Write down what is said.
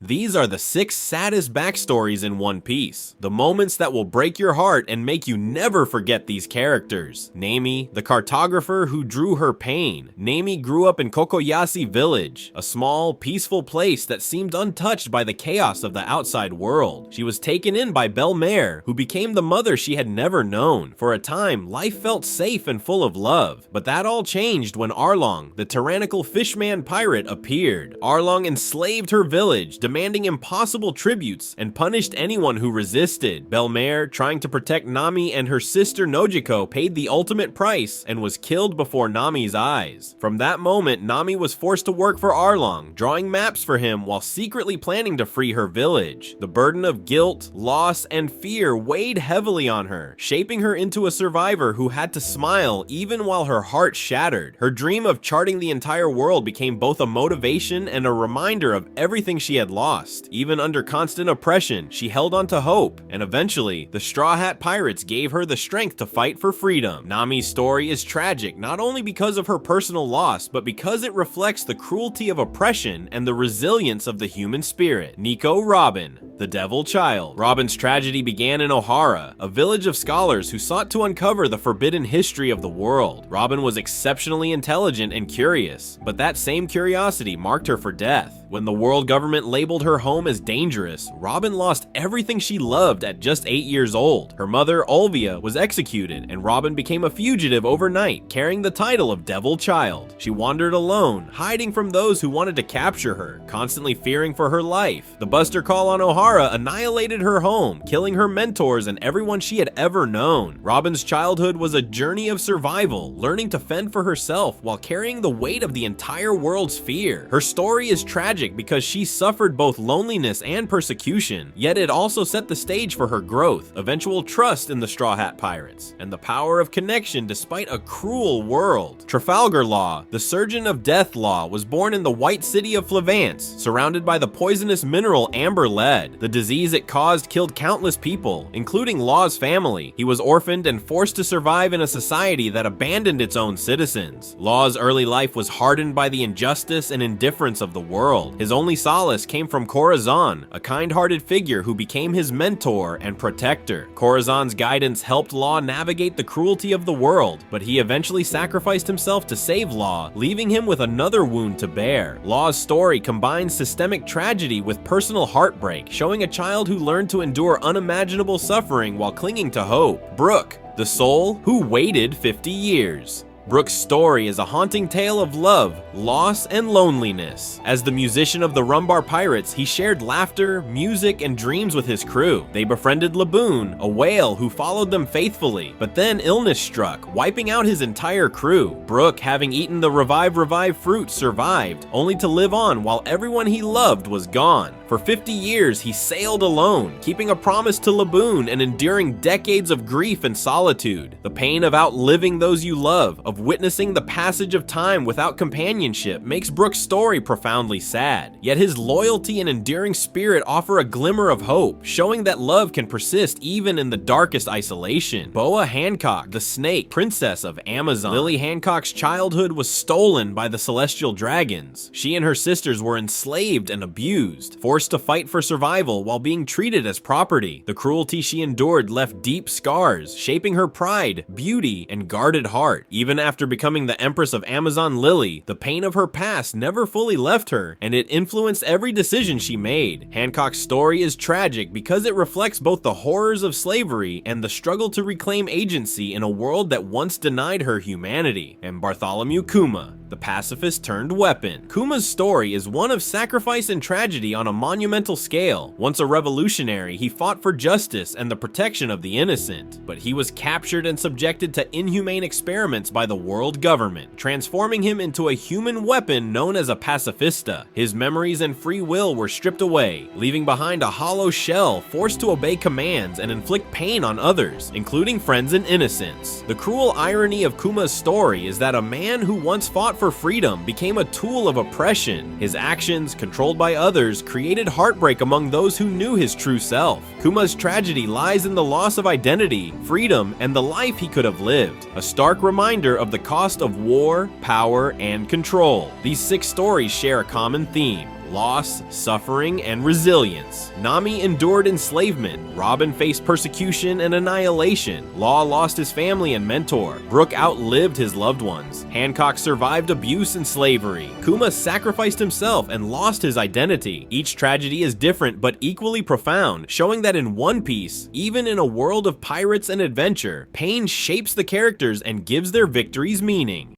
These are the 6 saddest backstories in One Piece. The moments that will break your heart and make you never forget these characters. Nami, the cartographer who drew her pain. Nami grew up in Kokoyasi Village, a small, peaceful place that seemed untouched by the chaos of the outside world. She was taken in by Belle-Mère, who became the mother she had never known. For a time, life felt safe and full of love. But that all changed when Arlong, the tyrannical fishman pirate, appeared. Arlong enslaved her village, demanding impossible tributes, and punished anyone who resisted. Belle-Mère, trying to protect Nami and her sister Nojiko, paid the ultimate price and was killed before Nami's eyes. From that moment, Nami was forced to work for Arlong, drawing maps for him while secretly planning to free her village. The burden of guilt, loss, and fear weighed heavily on her, shaping her into a survivor who had to smile even while her heart shattered. Her dream of charting the entire world became both a motivation and a reminder of everything she had lost. Even under constant oppression, she held on to hope, and eventually, the Straw Hat Pirates gave her the strength to fight for freedom. Nami's story is tragic not only because of her personal loss, but because it reflects the cruelty of oppression and the resilience of the human spirit. Nico Robin, the Devil Child. Robin's tragedy began in Ohara, a village of scholars who sought to uncover the forbidden history of the world. Robin was exceptionally intelligent and curious, but that same curiosity marked her for death. When the world government labeled her home as dangerous, Robin lost everything she loved at just 8 years old. Her mother, Olvia, was executed, and Robin became a fugitive overnight, carrying the title of Devil Child. She wandered alone, hiding from those who wanted to capture her, constantly fearing for her life. The Buster Call on Ohara annihilated her home, killing her mentors and everyone she had ever known. Robin's childhood was a journey of survival, learning to fend for herself while carrying the weight of the entire world's fear. Her story is tragic because she suffered both loneliness and persecution, yet it also set the stage for her growth, eventual trust in the Straw Hat Pirates, and the power of connection despite a cruel world. Trafalgar Law, the Surgeon of Death Law, was born in the white city of Flevance, surrounded by the poisonous mineral amber lead. The disease it caused killed countless people, including Law's family. He was orphaned and forced to survive in a society that abandoned its own citizens. Law's early life was hardened by the injustice and indifference of the world. His only solace came from Corazon, a kind-hearted figure who became his mentor and protector. Corazon's guidance helped Law navigate the cruelty of the world, but he eventually sacrificed himself to save Law, leaving him with another wound to bear. Law's story combines systemic tragedy with personal heartbreak, showing a child who learned to endure unimaginable suffering while clinging to hope. Brook, the soul who waited 50 years. Brook's story is a haunting tale of love, loss, and loneliness. As the musician of the Rumbar Pirates, he shared laughter, music, and dreams with his crew. They befriended Laboon, a whale who followed them faithfully, but then illness struck, wiping out his entire crew. Brook, having eaten the Revive fruit, survived, only to live on while everyone he loved was gone. For 50 years, he sailed alone, keeping a promise to Laboon and enduring decades of grief and solitude. The pain of outliving those you love, of witnessing the passage of time without companionship, makes Brook's story profoundly sad. Yet his loyalty and enduring spirit offer a glimmer of hope, showing that love can persist even in the darkest isolation. Boa Hancock, the snake, princess of Amazon. Lily Hancock's childhood was stolen by the celestial dragons. She and her sisters were enslaved and abused, forced to fight for survival while being treated as property. The cruelty she endured left deep scars, shaping her pride, beauty, and guarded heart. Even after becoming the Empress of Amazon Lily, the pain of her past never fully left her, and it influenced every decision she made. Hancock's story is tragic because it reflects both the horrors of slavery and the struggle to reclaim agency in a world that once denied her humanity. And Bartholomew Kuma, the pacifist turned weapon. Kuma's story is one of sacrifice and tragedy on a monumental scale. Once a revolutionary, he fought for justice and the protection of the innocent, but he was captured and subjected to inhumane experiments by the world government, transforming him into a human weapon known as a pacifista. His memories and free will were stripped away, leaving behind a hollow shell, forced to obey commands and inflict pain on others, including friends and innocents. The cruel irony of Kuma's story is that a man who once fought for freedom became a tool of oppression. His actions, controlled by others, created heartbreak among those who knew his true self. Kuma's tragedy lies in the loss of identity, freedom, and the life he could have lived, a stark reminder of the cost of war, power, and control. These 6 stories share a common theme: loss, suffering, and resilience. Nami endured enslavement. Robin faced persecution and annihilation. Law lost his family and mentor. Brook outlived his loved ones. Hancock survived abuse and slavery. Kuma sacrificed himself and lost his identity. Each tragedy is different but equally profound, showing that in One Piece, even in a world of pirates and adventure, pain shapes the characters and gives their victories meaning.